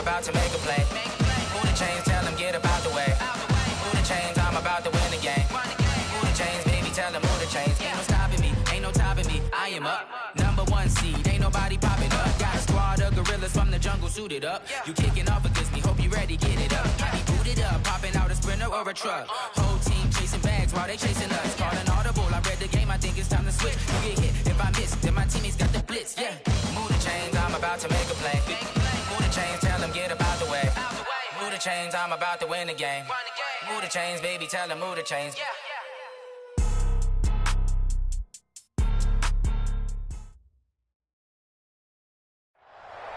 about to make a play. Move the chains, tell them get about the way. Move the chains, I'm about to win the game. Move the chains, baby, tell them move the chains. Ain't no stopping me, ain't no topping me. I am up, #1 seed, ain't nobody popping up. Got a squad of gorillas from the jungle suited up. You kicking off against me, hope you ready, get it up. Get me booted up, popping out a sprinter or a truck. Whole team chasing bags while they chasing us. Calling audible, I read the game, I think it's time to switch. You get hit, if I miss, then my teammates got the blitz, yeah. Move the chains, I'm about to make a play. Move the chains, tell them get about the way. Move the chains, I'm about to win the game. Move the chains, baby, tell them move the chains.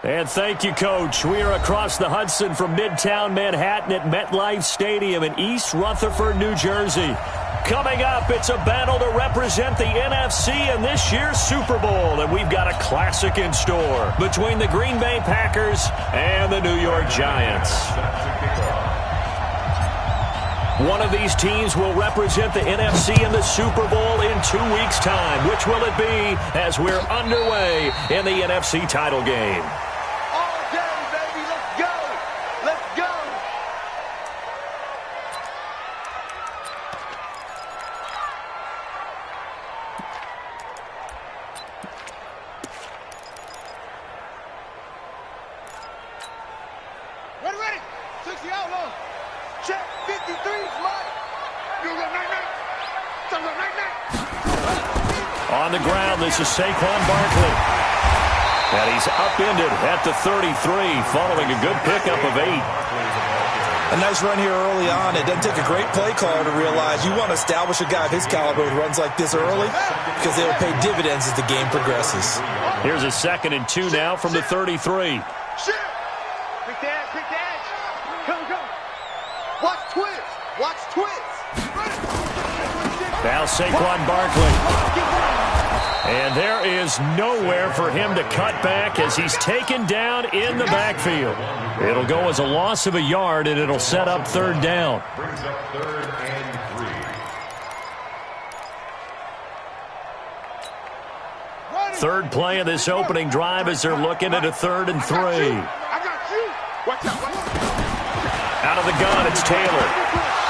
And thank you, Coach. We are across the Hudson from Midtown Manhattan at MetLife Stadium in East Rutherford, New Jersey. Coming up, it's a battle to represent the NFC in this year's Super Bowl. And we've got a classic in store between the Green Bay Packers and the New York Giants. One of these teams will represent the NFC in the Super Bowl in 2 weeks' time. Which will it be as we're underway in the NFC title game? On the ground, this is Saquon Barkley. And he's upended at the 33, following a good pickup of 8. A nice run here early on. It doesn't take a great play caller to realize you want to establish a guy of his caliber with runs like this early because they will pay dividends as the game progresses. Here's a 2nd and 2 now from the 33. Quick dash. Go. Watch twist. Now Saquon Barkley. And there is nowhere for him to cut back as he's taken down in the backfield. It'll go as a loss of a yard, and it'll set up 3rd down. Brings up 3rd and 3. Third play of this opening drive as they're looking at a 3rd and 3. Out of the gun, it's Taylor.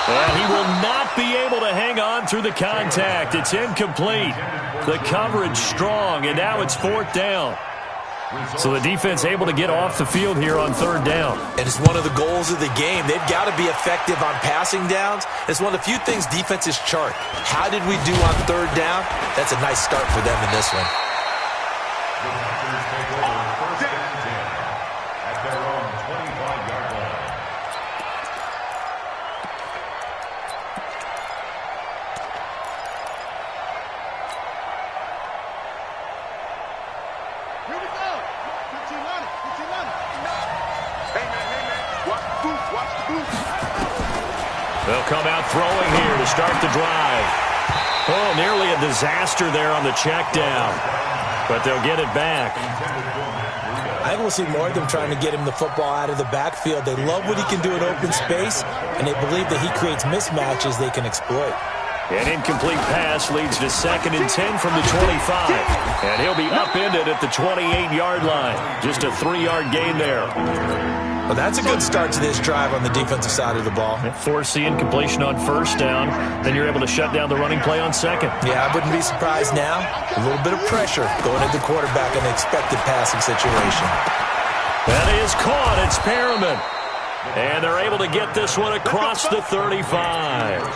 And he will not be able to hang on through the contact. It's incomplete. The coverage strong, and now it's 4th down. So the defense able to get off the field here on 3rd down. And it's one of the goals of the game. They've got to be effective on passing downs. It's one of the few things defenses chart. How did we do on 3rd down? That's a nice start for them in this one. They'll come out throwing here to start the drive. Oh, nearly a disaster there on the check down. But they'll get it back. I think we'll see more of them trying to get him the football out of the backfield. They love what he can do in open space, and they believe that he creates mismatches they can exploit. An incomplete pass leads to 2nd and 10 from the 25. And he'll be upended at the 28-yard line. Just a 3-yard gain there. Well, that's a good start to this drive on the defensive side of the ball. Force the incompletion on 1st down. Then you're able to shut down the running play on 2nd. Yeah, I wouldn't be surprised now. A little bit of pressure going at the quarterback in an expected passing situation. That is caught. It's Perriman. And they're able to get this one across the 35.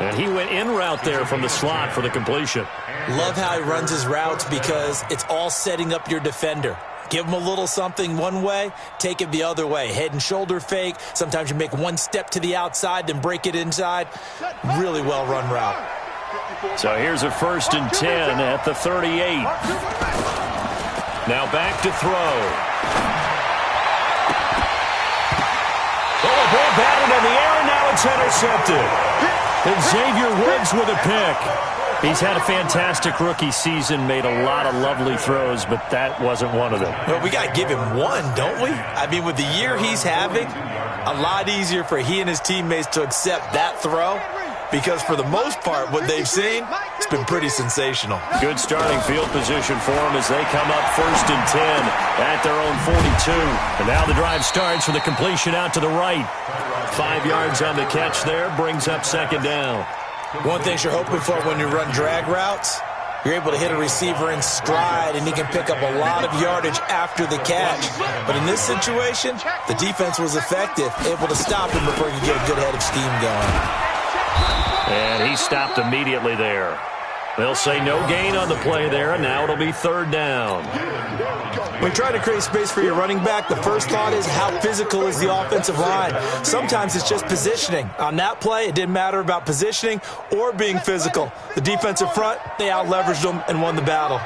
And he went in route there from the slot for the completion. Love how he runs his routes because it's all setting up your defender. Give him a little something one way, take it the other way. Head and shoulder fake. Sometimes you make one step to the outside, then break it inside. Really well-run route. So here's a 1st and 10 at the 38. Now back to throw. Oh, ball batted in the air, and now it's intercepted. And Xavier Woods with a pick. He's had a fantastic rookie season, made a lot of lovely throws, but that wasn't one of them. Well, we got to give him one, don't we? I mean, with the year he's having, a lot easier for he and his teammates to accept that throw because for the most part, what they've seen, it's been pretty sensational. Good starting field position for them as they come up 1st and 10 at their own 42. And now the drive starts with a completion out to the right. 5 yards on the catch there, brings up 2nd down. One thing you're hoping for when you run drag routes, you're able to hit a receiver in stride, and he can pick up a lot of yardage after the catch. But in this situation, the defense was effective, able to stop him before he could get a good head of steam going. And he stopped immediately there. They'll say no gain on the play there, and now it'll be 3rd down. When you try to create space for your running back, the first thought is how physical is the offensive line. Sometimes it's just positioning. On that play, it didn't matter about positioning or being physical. The defensive front, they out-leveraged them and won the battle.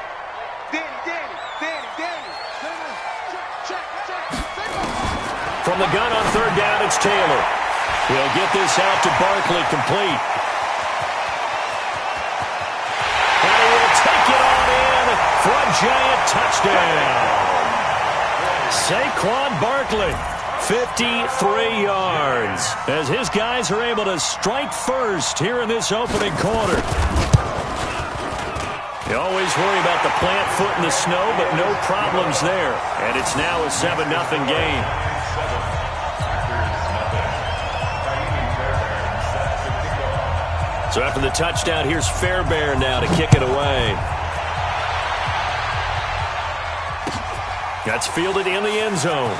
From the gun on 3rd down, it's Taylor. He'll get this out to Barkley, complete. And he will take it on in for a giant touchdown. Saquon Barkley, 53 yards, as his guys are able to strike first here in this opening quarter. You always worry about the plant foot in the snow, but no problems there. And it's now a 7-0 game. So after the touchdown, here's Fairbairn now to kick it away. That's fielded in the end zone.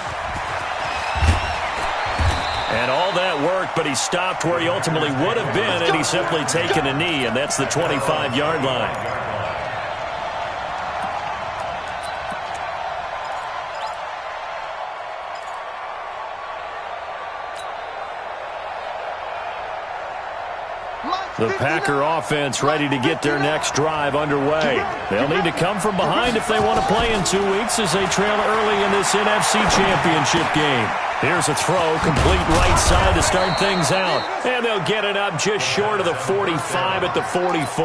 And all that worked, but he stopped where he ultimately would have been, and he's simply taken a knee, and that's the 25-yard line. The Packer offense ready to get their next drive underway. They'll need to come from behind if they want to play in 2 weeks as they trail early in this NFC Championship game. Here's a throw, complete right side to start things out. And they'll get it up just short of the 45 at the 44.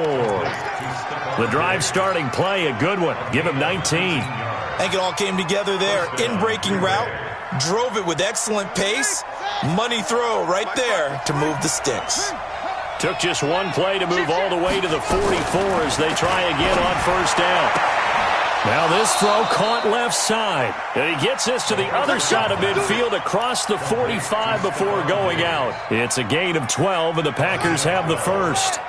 The drive starting play, a good one. Give him 19. I think it all came together there. In-breaking route, drove it with excellent pace. Money throw right there to move the sticks. Took just one play to move all the way to the 44 as they try again on 1st down. Now this throw caught left side. And he gets this to the other side of midfield across the 45 before going out. It's a gain of 12, and the Packers have the first.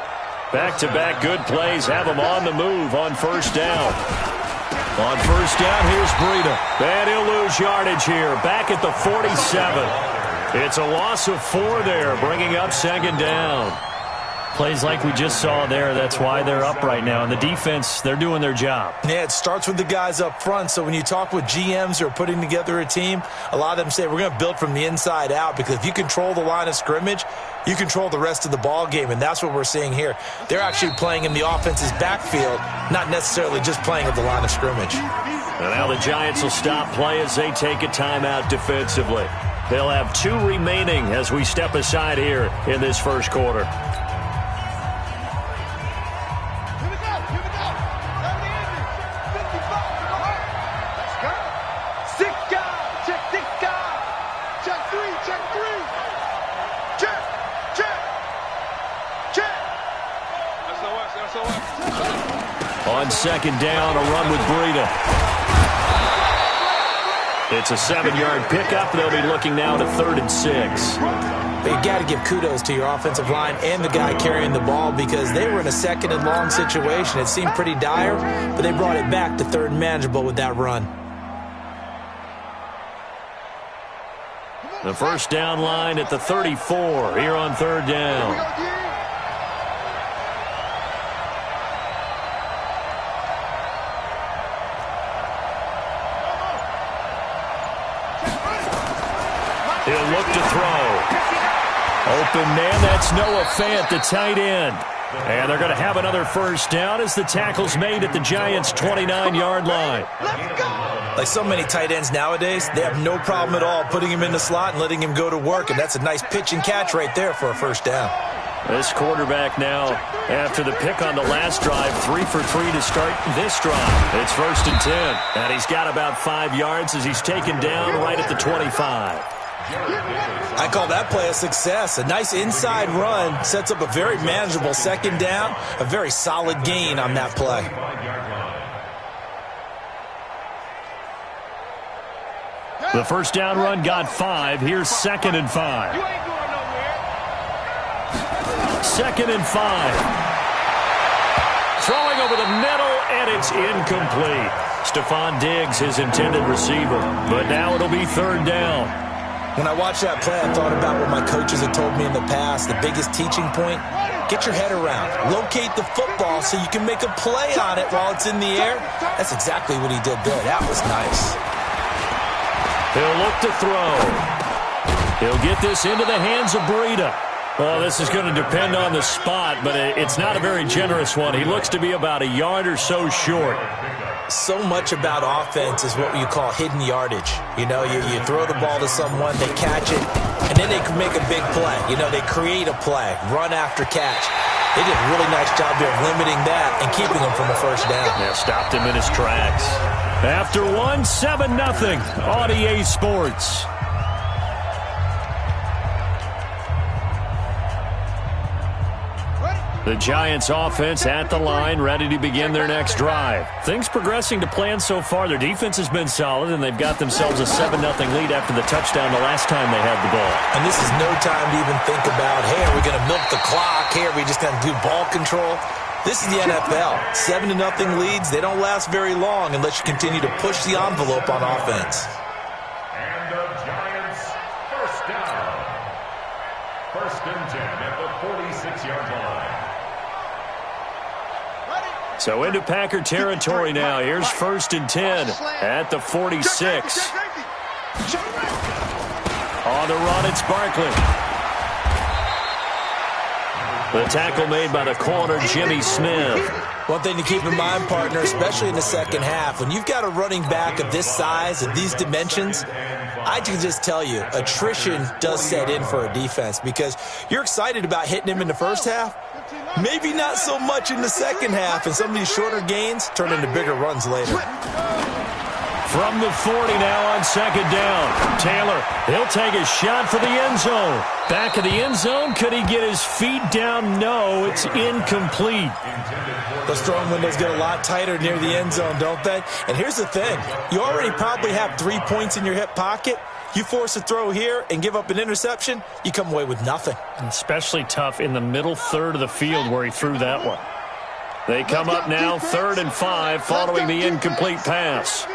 Back-to-back good plays have them on the move on 1st down. On 1st down, here's Breida. And he'll lose yardage here, back at the 47. It's a loss of 4 there, bringing up 2nd down. Plays like we just saw there, that's why they're up right now. And the defense, they're doing their job. Yeah, it starts with the guys up front. So when you talk with GMs who are putting together a team, a lot of them say we're going to build from the inside out, because if you control the line of scrimmage, you control the rest of the ball game, and that's what we're seeing here. They're actually playing in the offense's backfield, not necessarily just playing at the line of scrimmage. And now the Giants will stop play as they take a timeout defensively. They'll have 2 remaining as we step aside here in this first quarter. On 2nd down, a run with Breida. It's a 7-yard pickup. They'll be looking now to 3rd and 6. But you got to give kudos to your offensive line and the guy carrying the ball, because they were in a 2nd and long situation. It seemed pretty dire, but they brought it back to 3rd and manageable with that run. The 1st down line at the 34 here on 3rd down. He'll look to throw. Open man, that's Noah Fant, the tight end. And they're going to have another 1st down as the tackle's made at the Giants' 29-yard line. Like so many tight ends nowadays, they have no problem at all putting him in the slot and letting him go to work, and that's a nice pitch and catch right there for a 1st down. This quarterback now, after the pick on the last drive, 3 for 3 to start this drive. It's 1st and 10, and he's got about 5 yards as he's taken down right at the 25. I call that play a success. A nice inside run sets up a very manageable second down, a very solid gain on that play. The first down run got 5. Here's 2nd and 5. You ain't going nowhere. 2nd and 5. Throwing over the middle, and it's incomplete. Stephon Diggs, his intended receiver. But now it'll be 3rd down. When I watched that play, I thought about what my coaches had told me in the past. The biggest teaching point, get your head around. Locate the football so you can make a play on it while it's in the air. That's exactly what he did there. That was nice. He'll look to throw. He'll get this into the hands of Breida. Well, this is going to depend on the spot, but it's not a very generous one. He looks to be about a yard or so short. So much about offense is what you call hidden yardage. You know, you throw the ball to someone, they catch it, and then they can make a big play. You know, they create a play, run after catch. They did a really nice job there of limiting that and keeping him from a first down. Yeah, stopped him in his tracks. After 1, 7-0 on EA Sports. The Giants offense at the line, ready to begin their next drive. Things progressing to plan so far. Their defense has been solid, and they've got themselves a 7-0 lead after the touchdown the last time they had the ball. And this is no time to even think about, hey, are we going to milk the clock? Hey, are we just going to do ball control? This is the NFL. 7-0 leads, they don't last very long unless you continue to push the envelope on offense. And the Giants first down. 1st and 10 at the 46-yard line. So into Packer territory now. Here's 1st and 10 at the 46. On the run, it's Barkley. The tackle made by the corner, Jimmy Smith. One thing to keep in mind, partner, especially in the second half, when you've got a running back of this size and these dimensions, I can just tell you, attrition does set in for a defense because you're excited about hitting him in the first half. Maybe not so much in the second half, and some of these shorter gains turn into bigger runs later. From the 40 now on 2nd down. Taylor, he'll take a shot for the end zone. Back of the end zone, could he get his feet down? No, it's incomplete. Those throwing windows get a lot tighter near the end zone, don't they? And here's the thing. You already probably have 3 points in your hip pocket. You force a throw here and give up an interception, you come away with nothing. Especially tough in the middle third of the field where he threw that one. They come up now 3rd and 5 following the incomplete pass.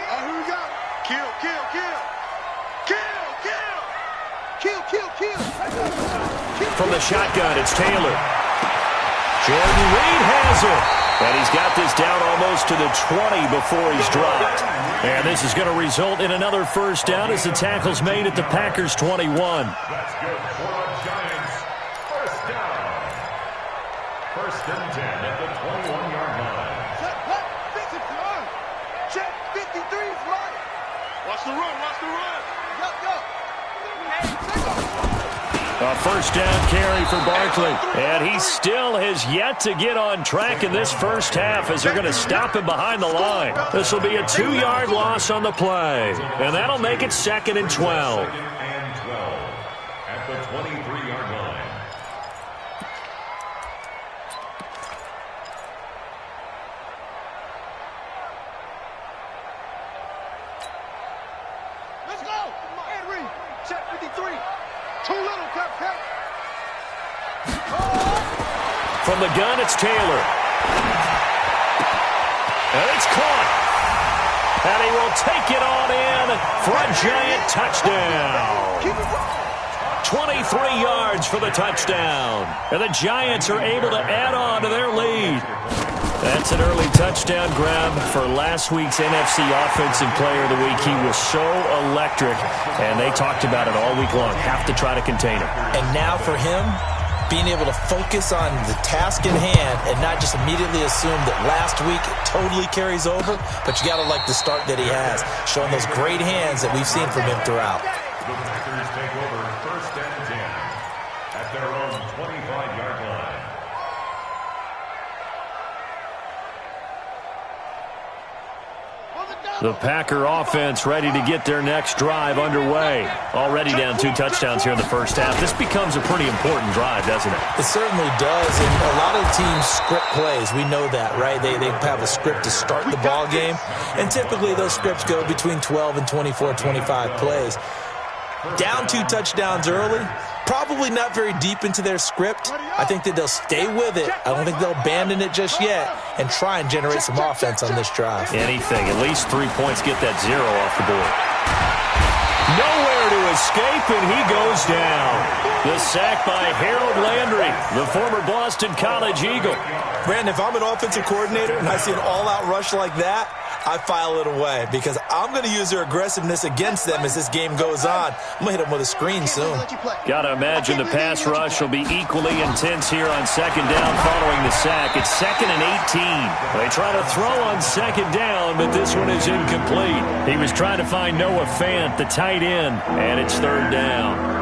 From the shotgun, it's Taylor. Jordan Reed has it. And he's got this down almost to the 20 before he's dropped. And this is going to result in another first down as the tackle's made at the Packers' 21. That's good for the Giants. First down. 1st and 10 at the 21-yard line. Check 53's right. Watch the run, watch the run. Go. A first down carry for Barkley. And he still has yet to get on track in this first half as they're going to stop him behind the line. This will be a 2-yard loss on the play. And that'll make it 2nd and 12. 2nd and 12 at the 23-yard line. Let's go. Henry, check 53. Too little, Pep. From the gun, it's Taylor. And it's caught. And he will take it on in for a Giant touchdown. 23 yards for the touchdown. And the Giants are able to add on to their lead. That's an early touchdown grab for last week's NFC Offensive Player of the Week. He was so electric, and they talked about it all week long. Have to try to contain him. And now for him, being able to focus on the task in hand and not just immediately assume that last week totally carries over, but you got to like the start that he has, showing those great hands that we've seen from him throughout. The Packers take over 1st and 10 at their own 25-yard line. The Packer offense ready to get their next drive underway. Already down 2 touchdowns here in the first half. This becomes a pretty important drive, doesn't it? It certainly does, and a lot of teams script plays. We know that, right? They have a script to start the ball game, and typically those scripts go between 12 and 24, 25 plays. Down 2 touchdowns early, probably not very deep into their script. I think that they'll stay with it. I don't think they'll abandon it just yet and try and generate some offense on this drive. Anything. At least 3 points, get that 0 off the board. Nowhere to escape, and he goes down. The sack by Harold Landry, the former Boston College Eagle. Brandon, if I'm an offensive coordinator and I see an all-out rush like that, I file it away because I'm going to use their aggressiveness against them as this game goes on. I'm going to hit them with a screen soon. Got to imagine the pass rush will be equally intense here on second down following the sack. It's 2nd and 18. They try to throw on second down, but this one is incomplete. He was trying to find Noah Fant, the tight end, and it's 3rd down.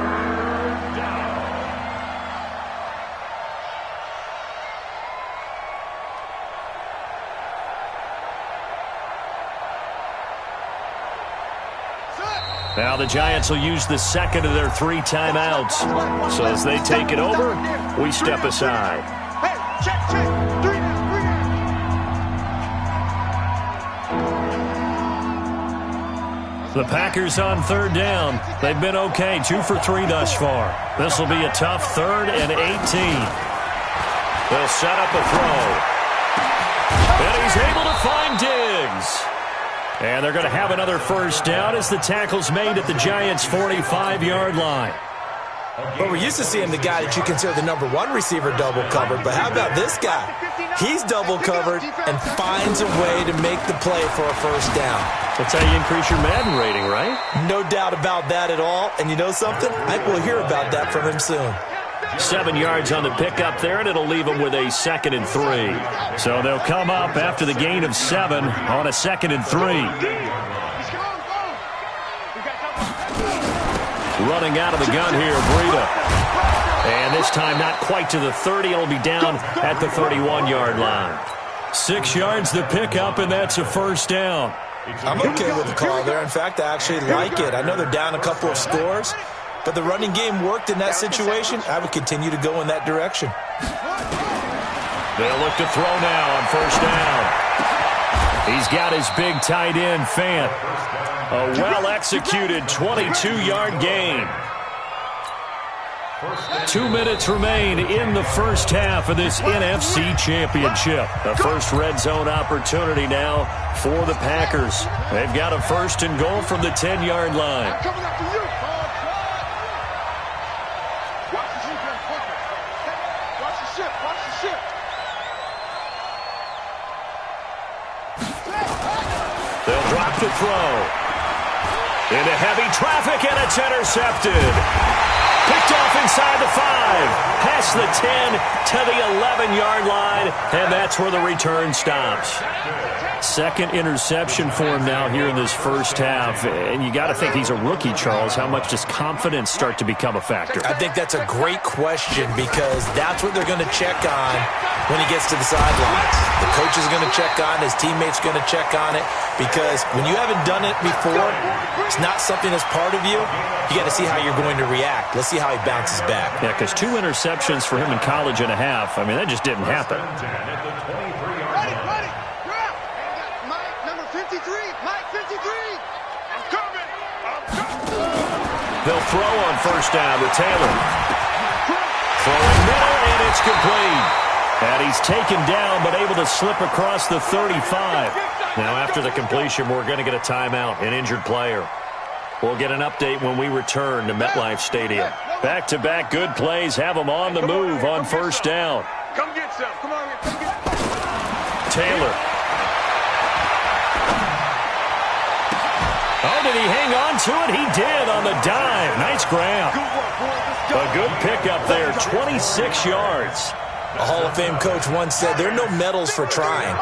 Now the Giants will use the second of their 3 timeouts. So as they take it over, we step aside. Hey, check. 3 now. The Packers on 3rd down. They've been okay, 2 for 3 thus far. This will be a tough 3rd and 18. They'll set up a throw. And he's able to find Diggs. And they're going to have another first down as the tackle's made at the Giants' 45-yard line. Well, we're used to seeing the guy that you consider the number 1 receiver double covered, but how about this guy? He's double covered and finds a way to make the play for a first down. That's how you increase your Madden rating, right? No doubt about that at all. And you know something? I think we'll hear about that from him soon. 7 yards on the pickup there, and it'll leave them with a 2nd and 3. So they'll come up after the gain of 7 on a 2nd and 3. Running out of the gun here, Breida. And this time not quite to the 30. It'll be down at the 31-yard line. 6 yards the pickup, and that's a first down. I'm okay with the call there. In fact, I actually like it. I know they're down a couple of scores, but the running game worked in that situation. I would continue to go in that direction. They'll look to throw now on first down. He's got his big tight end, Fant. A well-executed 22-yard gain. 2 minutes remain in the first half of this NFC Championship. The first red zone opportunity now for the Packers. They've got a 1st and goal from the 10-yard line. They'll drop the throw. Into heavy traffic, and it's intercepted. Picked off inside the 5. Past the 10 to the 11-yard line, and that's where the return stops. 2nd interception for him now here in this first half. And you got to think he's a rookie, Charles. How much does confidence start to become a factor? I think that's a great question because that's what they're going to check on when he gets to the sidelines. The coach is going to check on, his teammates are going to check on it, because when you haven't done it before, it's not something that's part of you. You got to see how you're going to react. Let's see how he bounces back. Yeah, because 2 interceptions for him in college and a half. I mean, that just didn't happen. Ready. Mike, number 53. Mike, 53. I'm coming. They'll throw on first down with Taylor. Throwing middle, and it's complete. And he's taken down, but able to slip across the 35. Now, after the completion, we're going to get a timeout, an injured player. We'll get an update when we return to MetLife Stadium. Back-to-back good plays have them on the move on first down. Come get some. Come on, come get some. Taylor. Oh, did he hang on to it? He did on the dive. Nice grab. A good pickup there, 26 yards. A Hall of Fame coach once said, there are no medals for trying.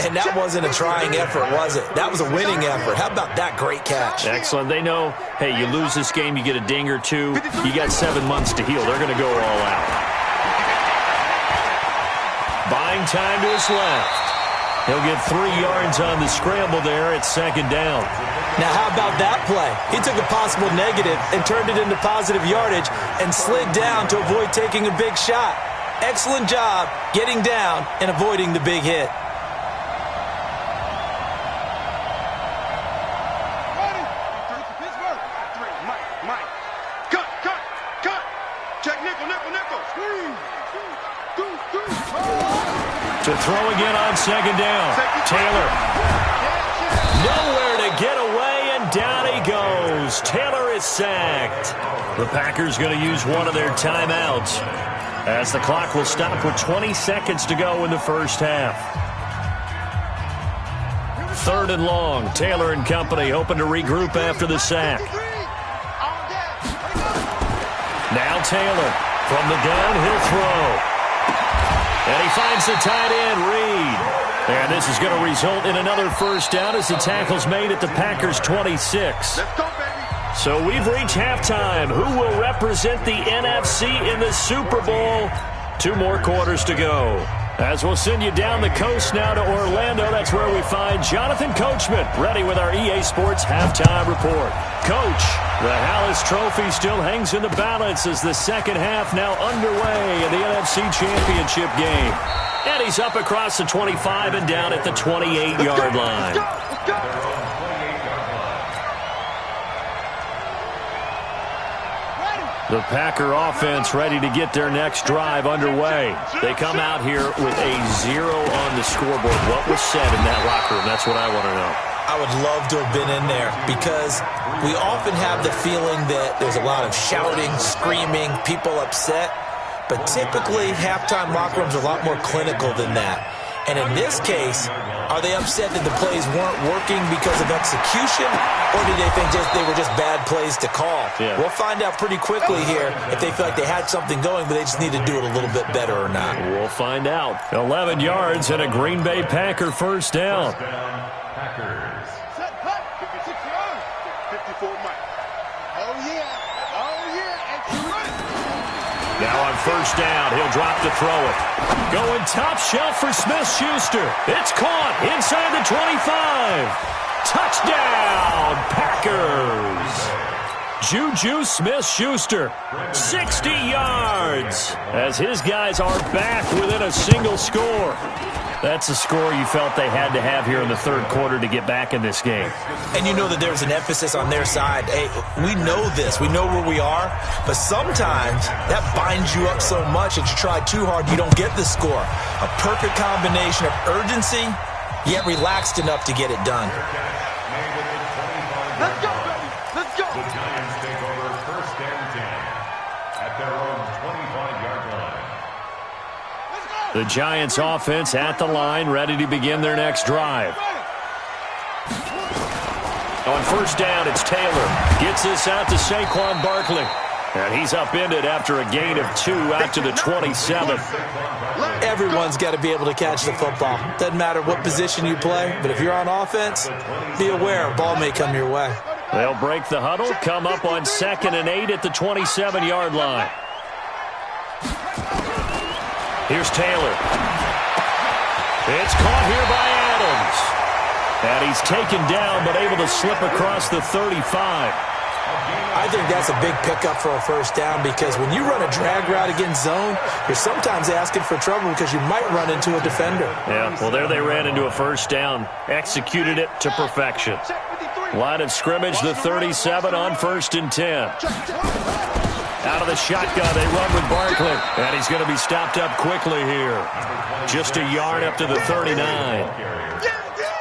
And that wasn't a trying effort, was it? That was a winning effort. How about that great catch? Excellent. They know, hey, you lose this game, you get a ding or 2. You got 7 months to heal. They're going to go all out. Buying time to his left. He'll get 3 yards on the scramble there at second down. Now, how about that play? He took a possible negative and turned it into positive yardage and slid down to avoid taking a big shot. Excellent job getting down and avoiding the big hit. To throw again on second down. Taylor. Nowhere to get away, and down he goes. Taylor is sacked. The Packers going to use one of their timeouts, as the clock will stop with 20 seconds to go in the first half. 3rd and long. Taylor and company hoping to regroup after the sack. Now Taylor from the gun. He'll throw. And he finds the tight end, Reed. And this is going to result in another first down as the tackle's made at the Packers' 26. Let's go, baby. So we've reached halftime. Who will represent the NFC in the Super Bowl? 2 more quarters to go. As we'll send you down the coast now to Orlando, that's where we find Jonathan Coachman, ready with our EA Sports Halftime Report. Coach, the Hallis Trophy still hangs in the balance as the second half now underway in the NFC Championship game. And he's up across the 25 and down at the 28-yard line. Let's go. The Packer offense ready to get their next drive underway. They come out here with a 0 on the scoreboard. What was said in that locker room? That's what I want to know. I would love to have been in there because we often have the feeling that there's a lot of shouting, screaming, people upset. But typically, halftime locker rooms are a lot more clinical than that. And in this case, are they upset that the plays weren't working because of execution, or did they think they were just bad plays to call? Yeah. We'll find out pretty quickly here if they feel like they had something going, but they just need to do it a little bit better or not. We'll find out. 11 yards and a Green Bay Packer first down. Packers. 56 yards. 54 Mike. Oh, yeah. Now on first down, he'll drop to throw it. Going top shelf for Smith-Schuster. It's caught inside the 25. Touchdown, Packers. Juju Smith-Schuster, 60 yards, as his guys are back within a single score. That's a score you felt they had to have here in the third quarter to get back in this game. And you know that there's an emphasis on their side. Hey, we know this. We know where we are. But sometimes that binds you up so much that you try too hard, you don't get the score. A perfect combination of urgency, yet relaxed enough to get it done. Let's go, baby. Let's go. The Giants take over 1st and 10 at their own 25-yard line. The Giants offense at the line, ready to begin their next drive. On first down, it's Taylor. Gets this out to Saquon Barkley. And he's upended after a gain of 2 out to the 27. Everyone's got to be able to catch the football. Doesn't matter what position you play, but if you're on offense, be aware a ball may come your way. They'll break the huddle, come up on 2nd and 8 at the 27-yard line. Here's Taylor. It's caught here by Adams. And he's taken down but able to slip across the 35. I think that's a big pickup for a first down because when you run a drag route against zone, you're sometimes asking for trouble because you might run into a defender. Yeah, well, there they ran into a first down. Executed it to perfection. Line of scrimmage, the 37 on 1st and 10. Out of the shotgun, they run with Barkley. And he's going to be stopped up quickly here. Just a yard up to the 39.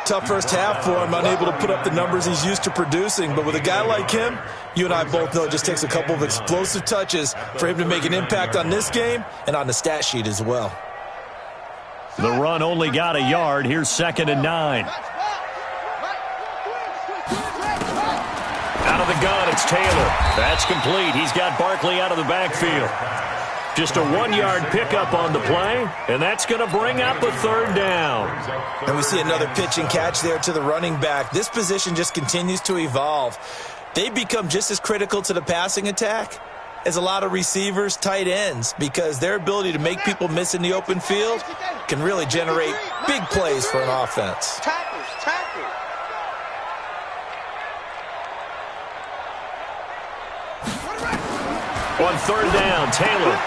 Tough first half for him, unable to put up the numbers he's used to producing. But with a guy like him, you and I both know it just takes a couple of explosive touches for him to make an impact on this game and on the stat sheet as well. The run only got a yard. Here's 2nd and 9. Out of the gun, it's Taylor. That's complete. He's got Barkley out of the backfield. Just a 1-yard pickup on the play, and that's going to bring up a 3rd down. And we see another pitch and catch there to the running back. This position just continues to evolve. They become just as critical to the passing attack is a lot of receivers, tight ends, because their ability to make people miss in the open field can really generate big plays for an offense. On third down, Taylor.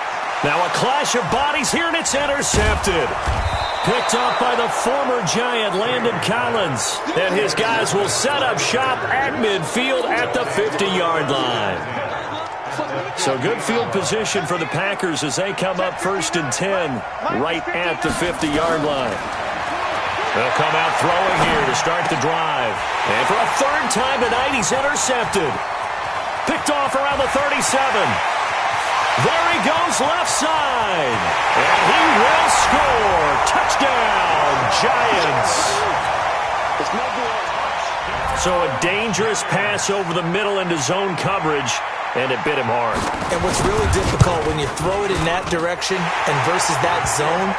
Now a clash of bodies here, and it's intercepted. Picked off by the former Giant, Landon Collins. And his guys will set up shop at midfield at the 50-yard line. So good field position for the Packers as they come up 1st and 10 right at the 50-yard line. They'll come out throwing here to start the drive. And for a third time tonight, he's intercepted. Picked off around the 37. There he goes left side. And he will score. Touchdown, Giants. So a dangerous pass over the middle into zone coverage, and it bit him hard. And what's really difficult when you throw it in that direction and versus that zone,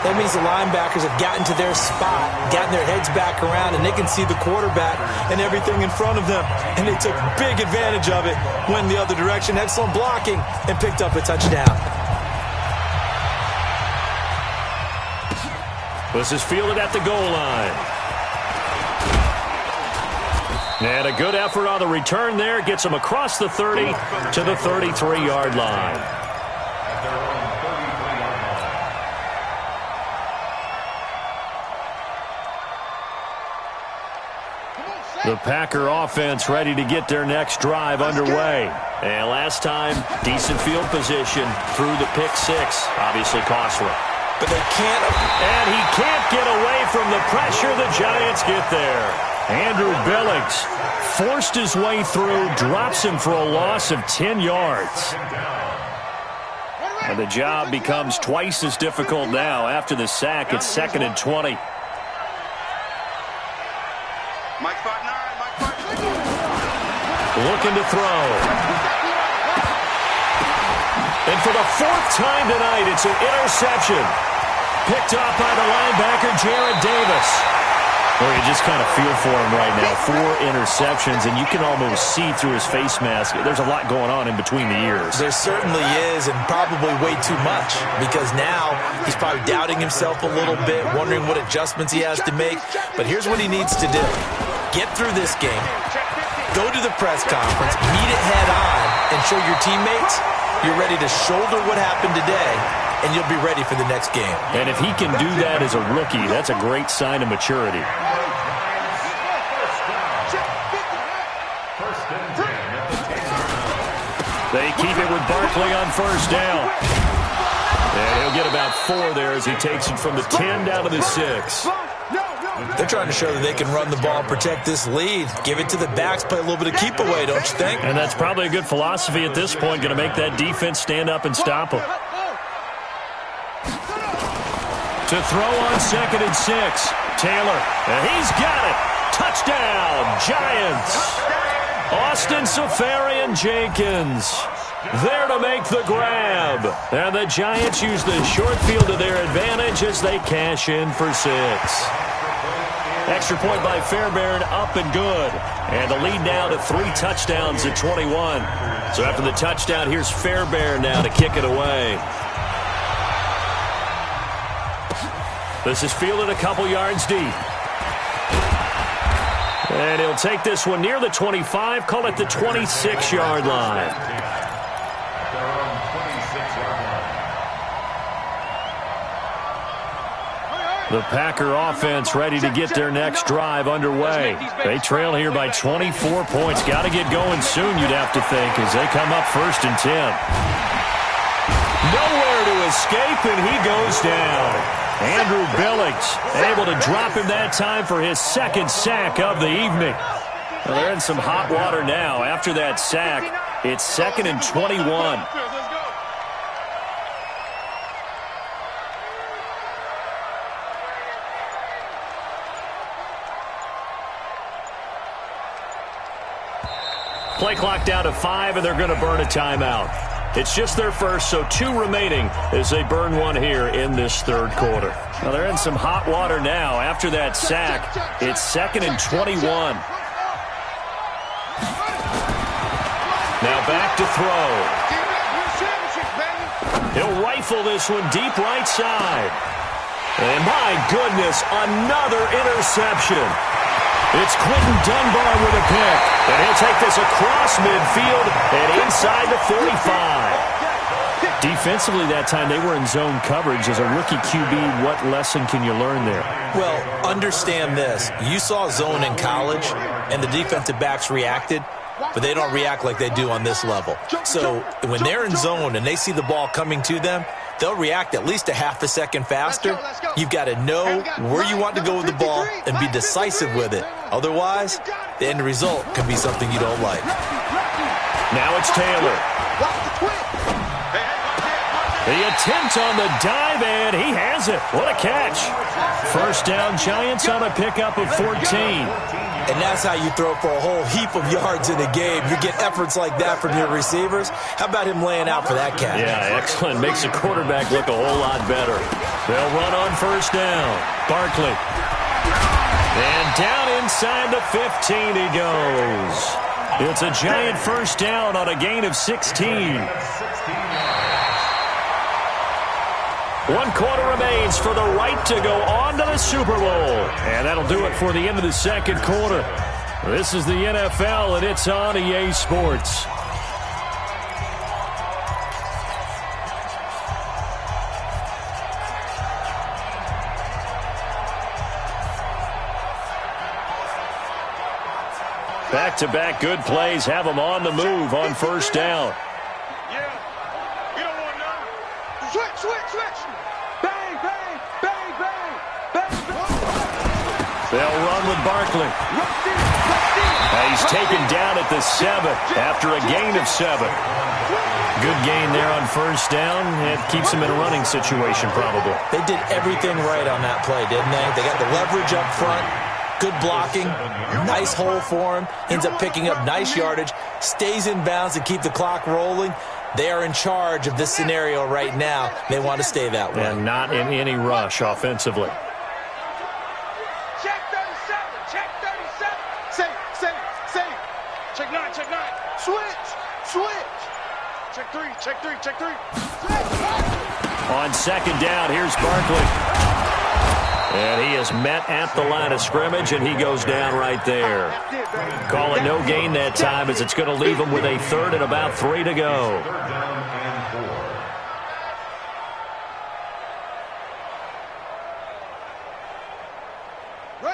that means the linebackers have gotten to their spot, gotten their heads back around, and they can see the quarterback and everything in front of them. And they took big advantage of it, went the other direction, excellent blocking, and picked up a touchdown. This is fielded at the goal line. And a good effort on the return there. Gets him across the 30 to the 33-yard line. The Packer offense ready to get their next drive underway. And last time, decent field position through the pick six. Obviously costly. But they can't. And he can't get away from the pressure. The Giants get there. Andrew Billings forced his way through, drops him for a loss of 10 yards. And the job becomes twice as difficult now after the sack. It's 2nd and 20. Looking to throw. And for the 4th time tonight, it's an interception. Picked off by the linebacker, Jared Davis. Well, you just kind of feel for him right now. 4 interceptions, and you can almost see through his face mask. There's a lot going on in between the ears. There certainly is, and probably way too much, because now he's probably doubting himself a little bit, wondering what adjustments he has to make. But here's what he needs to do. Get through this game, go to the press conference, meet it head on, and show your teammates you're ready to shoulder what happened today, and you'll be ready for the next game. And if he can do that as a rookie, that's a great sign of maturity. They keep it with Barkley on 1st down. And he'll get about 4 there as he takes it from the 10 down to the 6. They're trying to show that they can run the ball and protect this lead. Give it to the backs, play a little bit of keep away, don't you think? And that's probably a good philosophy at this point, going to make that defense stand up and stop them. To throw on 2nd and 6, Taylor, and he's got it. Touchdown, Giants. Austin Safarian-Jenkins there to make the grab. And the Giants use the short field to their advantage as they cash in for 6. Extra point by Fairbairn, up and good. And the lead now to 3 touchdowns at 21. So after the touchdown, here's Fairbairn now to kick it away. This is fielded a couple yards deep. And he'll take this one near the 25, call it the 26-yard line. The Packer offense ready to get their next drive underway. They trail here by 24 points. Got to get going soon, you'd have to think, as they come up 1st and 10. Nowhere to escape, and he goes down. Andrew Billings able to drop him that time for his 2nd sack of the evening. Well, they're in some hot water now. After that sack, it's 2nd and 21. Play clock down to 5, and they're going to burn a timeout. It's just their first, so 2 remaining as they burn one here in this 3rd quarter. Now they're in some hot water now. After that sack, it's 2nd and 21. Now back to throw. rifle this one deep right side. And my goodness, another interception. It's Quentin Dunbar with a pick. And he'll take this across midfield and inside the 45. Defensively that time, they were in zone coverage. As a rookie QB, what lesson can you learn there? Well, understand this. You saw zone in college, and the defensive backs reacted, but they don't react like they do on this level. So when they're in zone and they see the ball coming to them, they'll react at least a half a second faster. You've got to know where you want to go with the ball and be decisive with it. Otherwise, the end result can be something you don't like. Now it's Taylor. The attempt on the dive, and he has it. What a catch. First down, Giants on a pickup of 14. And that's how you throw for a whole heap of yards in a game. You get efforts like that from your receivers. How about him laying out for that catch? Yeah, excellent. Makes the quarterback look a whole lot better. They'll run on first down. Barkley. And down inside the 15 he goes. It's a Giant first down on a gain of 16. 1 quarter remains for the right to go on to the Super Bowl. And that'll do it for the end of the second quarter. This is the NFL, and it's on EA Sports. Back-to-back good plays have them on the move on first down. They'll run with Barkley. He's taken down at the 7 after a gain of 7. Good gain there on first down. It keeps him in a running situation probably. They did everything right on that play, didn't they? They got the leverage up front, good blocking, nice hole for him, ends up picking up nice yardage, stays in bounds to keep the clock rolling. They are in charge of this scenario right now. They want to stay that way. And not in any rush offensively. Check three. On second down, here's Barkley. And he is met at the line of scrimmage, and he goes down right there. Call it no gain that time, as it's going to leave him with a third and about 3 to go.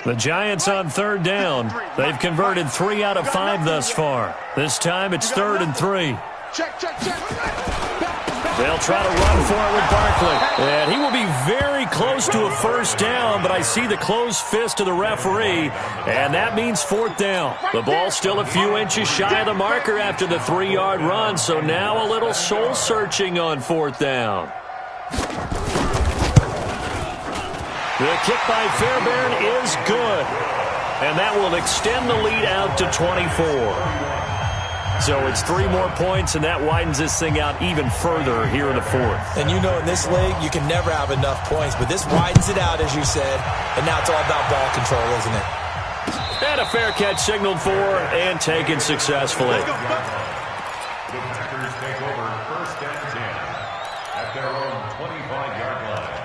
The Giants on third down. They've converted 3 out of 5 thus far. This time it's 3rd and 3. Check. They'll try to run for it with Barkley. And he will be very close to a first down, but I see the closed fist of the referee, and that means 4th down. The ball's still a few inches shy of the marker after the 3-yard run, so now a little soul-searching on 4th down. The kick by Fairbairn is good, and that will extend the lead out to 24. So it's 3 more points, and that widens this thing out even further here in the 4th. And you know in this league, you can never have enough points, but this widens it out, as you said, and now it's all about ball control, isn't it? And a fair catch signaled for and taken successfully. The Packers take over 1st and 10 at their own 25-yard line.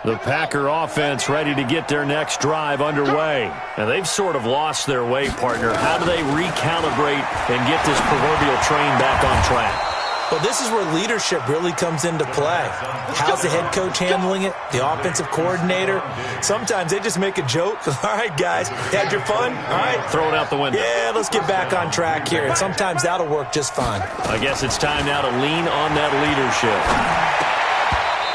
The Packer offense ready to get their next drive underway. And they've sort of lost their way, partner. How do they recalibrate and get this proverbial train back on track? Well, this is where leadership really comes into play. How's the head coach handling it? The offensive coordinator? Sometimes they just make a joke. All right, guys, had your fun? All right. Throw it out the window. Yeah, let's get back on track here. And sometimes that'll work just fine. I guess it's time now to lean on that leadership.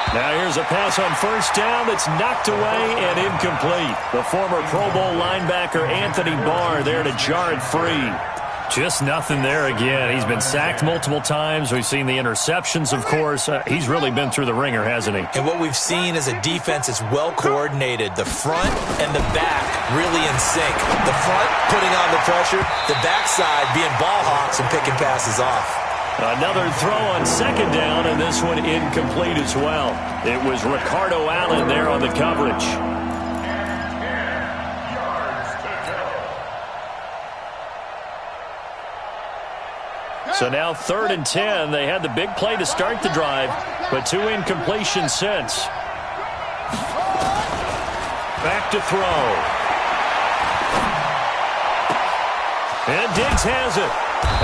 Now here's a pass on first down that's knocked away and incomplete. The former Pro Bowl linebacker Anthony Barr there to jar it free. Just nothing there again. He's been sacked multiple times. We've seen the interceptions, of course. He's really been through the ringer, hasn't he? And what we've seen is a defense that's well coordinated. The front and the back really in sync. The front putting on the pressure, the backside being ball hawks and picking passes off. Another throw on second down, and this one incomplete as well. It was Ricardo Allen there on the coverage. So now 3rd and 10. They had the big play to start the drive, but 2 incompletions since. Back to throw. And Diggs has it.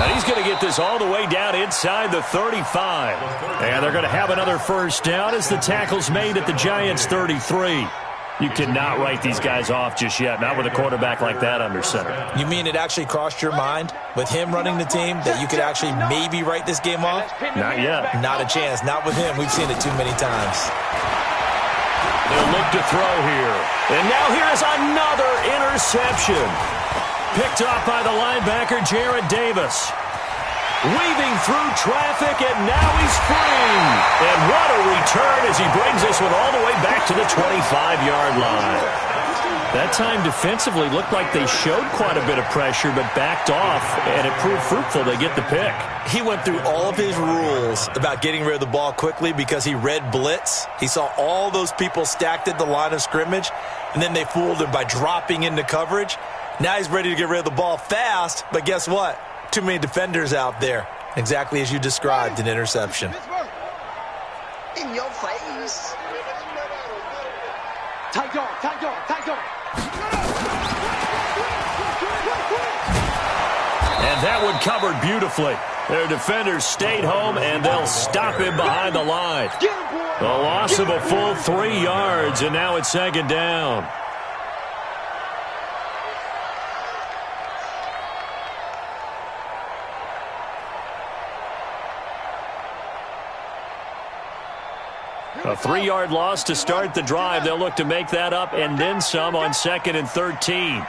And he's going to get this all the way down inside the 35. And they're going to have another first down as the tackle's made at the Giants' 33. You cannot write these guys off just yet, not with a quarterback like that under center. You mean it actually crossed your mind with him running the team that you could actually maybe write this game off? Not yet. Not a chance. Not with him. We've seen it too many times. They'll look to throw here. And now here's another interception. Picked off by the linebacker, Jared Davis. Weaving through traffic, and now he's free. And what a return as he brings this one all the way back to the 25-yard line. That time defensively looked like they showed quite a bit of pressure but backed off, and it proved fruitful. They get the pick. He went through all of his rules about getting rid of the ball quickly because he read blitz. He saw all those people stacked at the line of scrimmage, and then they fooled him by dropping into coverage. Now he's ready to get rid of the ball fast, but guess what? Too many defenders out there. Exactly as you described, an interception. In your face. And that one covered beautifully. Their defenders stayed home, and they'll stop him behind the line. The loss of a full 3 yards, and now it's 2nd down. A 3-yard loss to start the drive. They'll look to make that up and then some on 2nd and 13.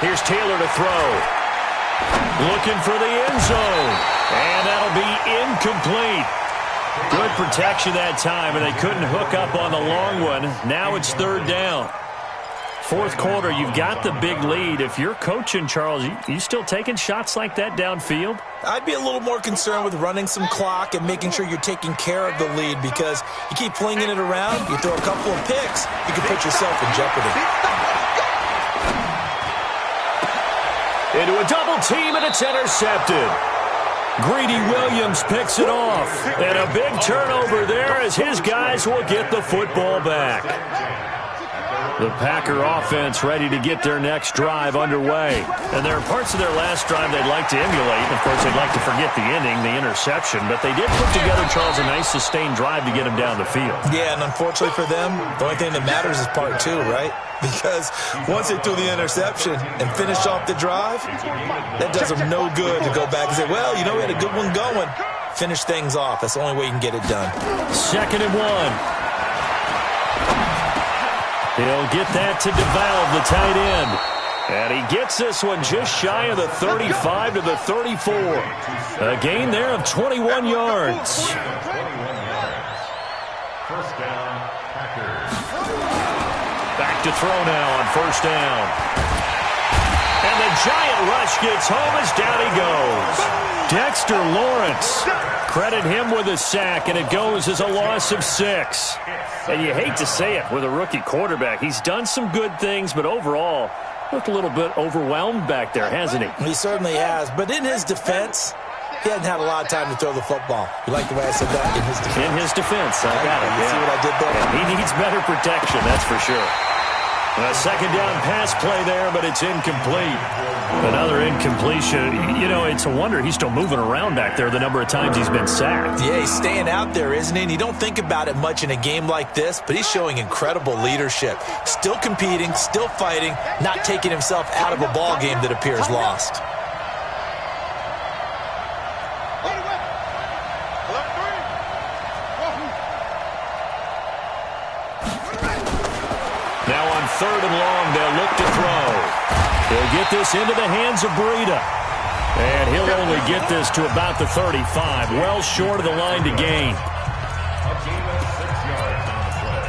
Here's Taylor to throw. Looking for the end zone. And that'll be incomplete. Good protection that time, and they couldn't hook up on the long one. Now it's 3rd down. 4th quarter, you've got the big lead. If you're coaching, Charles, you still taking shots like that downfield? I'd be a little more concerned with running some clock and making sure you're taking care of the lead, because you keep flinging it around, you throw a couple of picks, you can put yourself in jeopardy. Into a double team, and it's intercepted. Greedy Williams picks it off. And a big turnover there as his guys will get the football back. The Packer offense ready to get their next drive underway. And there are parts of their last drive they'd like to emulate. Of course, they'd like to forget the inning, the interception. But they did put together, Charles, a nice sustained drive to get them down the field. Yeah, and unfortunately for them, the only thing that matters is part 2, right? Because once they threw the interception and finished off the drive, that does them no good to go back and say, well, you know, we had a good one going. Finish things off. That's the only way you can get it done. 2nd and 1. He'll get that to DeValve, the tight end. And he gets this one just shy of the 35 to the 34. A gain there of 21 yards. 1st down, Packers. Back to throw now on 1st down. And the giant rush gets home as down he goes. Dexter Lawrence. Credit him with a sack, and it goes as a loss of 6. And you hate to say it with a rookie quarterback. He's done some good things, but overall, looked a little bit overwhelmed back there, hasn't he? He certainly has. But in his defense, he hasn't had a lot of time to throw the football. You like the way I said that? In his defense. In his defense. I got it. You see what I did there? And he needs better protection, that's for sure. A 2nd down pass play there, but it's incomplete. Another incompletion. You know, it's a wonder he's still moving around back there the number of times he's been sacked. Yeah, he's staying out there, isn't he? And you don't think about it much in a game like this, but he's showing incredible leadership. Still competing, still fighting, not taking himself out of a ball game that appears lost. Now on 3rd and long, they'll look to throw. He'll get this into the hands of Breida. And he'll only get this to about the 35, well short of the line to gain. A gain of 6 yards on the play.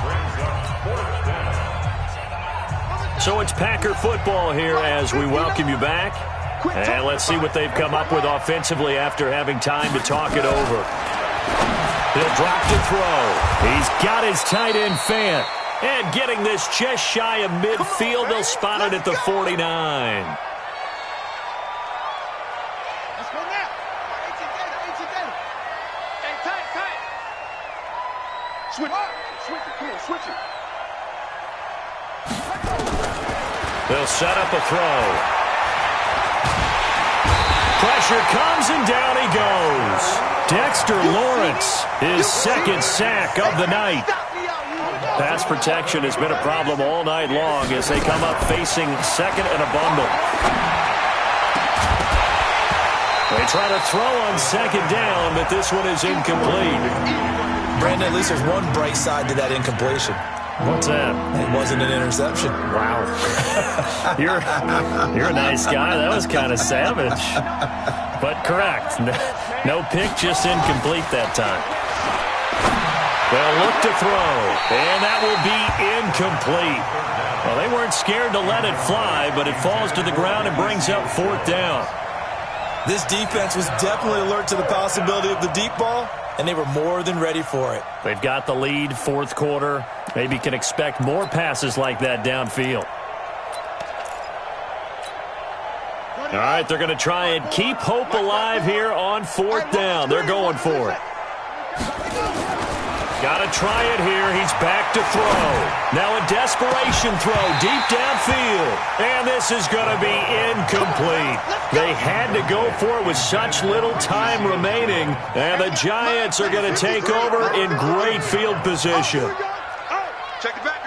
Brings up 4th down. So it's Packer football here as we welcome you back. And let's see what they've come up with offensively after having time to talk it over. He'll drop to throw. He's got his tight end Fant. And getting this just shy of midfield, they'll spot it at the 49. Switch it. Come on, switch it. They'll set up a throw. Pressure comes, and down he goes. Dexter Lawrence, his second sack of the night. Pass protection has been a problem all night long as they come up facing second and a bundle. They try to throw on second down, but this one is incomplete. Brandon, at least there's one bright side to that incompletion. What's that? It wasn't an interception. Wow. You're a nice guy. That was kind of savage. But correct. No pick, just incomplete that time. They'll look to throw, and that will be incomplete. Well, they weren't scared to let it fly, but it falls to the ground and brings up fourth down. This defense was definitely alert to the possibility of the deep ball, and they were more than ready for it. They've got the lead, fourth quarter. Maybe can expect more passes like that downfield. All right, they're going to try and keep hope alive here on fourth down. They're going for it. Got to try it here. He's back to throw. Now a desperation throw deep downfield. And this is going to be incomplete. They had to go for it with such little time remaining. And the Giants are going to take over in great field position. Check it back.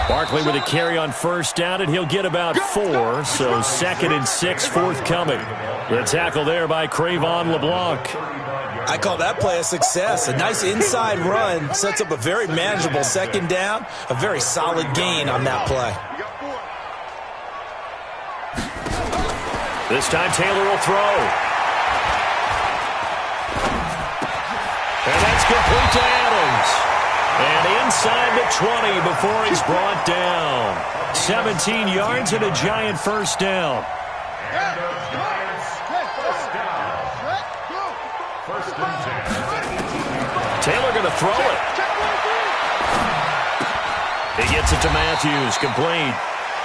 Barkley with a carry on first down, and he'll get about 4. So 2nd and 6 forthcoming. The tackle there by Crayvon LeBlanc. I call that play a success. A nice inside run sets up a very manageable second down. A very solid gain on that play. This time Taylor will throw. And that's complete to Adams. And inside the 20 before he's brought down. 17 yards and a Giant first down. And the Giants first down. First and 10. Taylor going to throw it. He gets it to Matthews, complete.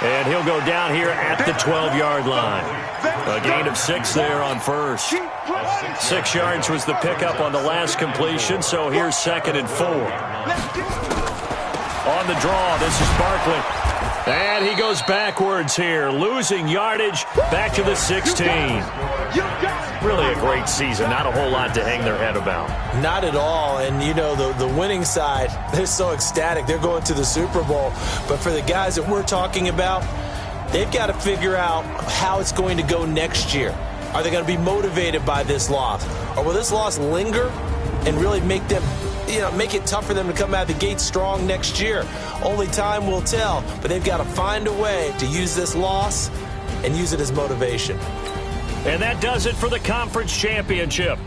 And he'll go down here at the 12-yard line. A gain of 6 there on first. 6 yards was the pickup on the last completion, so here's 2nd and 4. On the draw, this is Barkley. And he goes backwards here, losing yardage back to the 16. Really a great season. Not a whole lot to hang their head about. Not at all. And, you know, the winning side, they're so ecstatic. They're going to the Super Bowl. But for the guys that we're talking about, they've got to figure out how it's going to go next year. Are they going to be motivated by this loss? Or will this loss linger and really make them, make it tough for them to come out of the gate strong next year? Only time will tell. But they've got to find a way to use this loss and use it as motivation. And that does it for the conference championship.